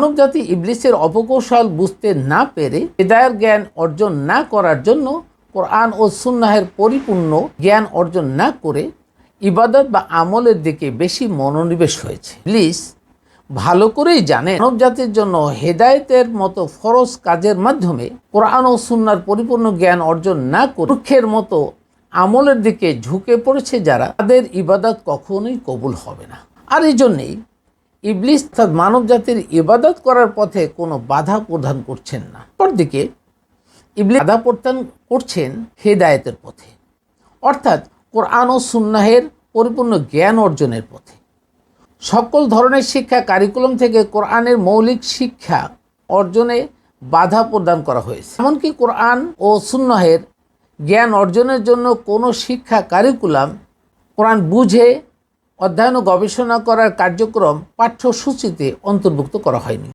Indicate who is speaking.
Speaker 1: মানবজাতি ইবলিসের অপকৌশল বুঝতে না পেরে হেদায়ের জ্ঞান অর্জন না করার জন্য কোরআন ও সুন্নাহের পরিপূর্ণ জ্ঞান অর্জন না করে ইবাদত বা আমলের দিকে বেশি মনোনিবেশ হয়েছে। ইবলিস ভালো করেই জানে মানবজাতির জন্য হেদায়েতের মতো ফরজ কাজের মাধ্যমে কোরআন ও সুন্নাহর পরিপূর্ণ জ্ঞান অর্জন না করে মূর্খের মতো আমলের দিকে ঝুঁকে পড়েছে যারা, তাদের ইবাদত কখনোই কবুল হবে না। আর এই জন্যেই ইবলিস অর্থাৎ মানবজাতির ইবাদত করার পথে কোনো বাধা প্রদান করছেন না, অপরদিকে ইবলিস বাধা প্রদান করছেন হেদায়েতের পথে, অর্থাৎ কোরআন ও সুন্নাহের পরিপূর্ণ জ্ঞান অর্জনের পথে। সকল ধরনের শিক্ষা কারিকুলাম থেকে কোরআনের মৌলিক শিক্ষা অর্জনে বাধা প্রদান করা হয়েছে। এমনকি কোরআন ও সুন্নাহের জ্ঞান অর্জনের জন্য কোনো শিক্ষা কারিকুলাম, কোরআন বুঝে অধ্যয়ন ও গবেষণা করার কার্যক্রম পাঠ্যসূচিতে অন্তর্ভুক্ত করা হয়নি।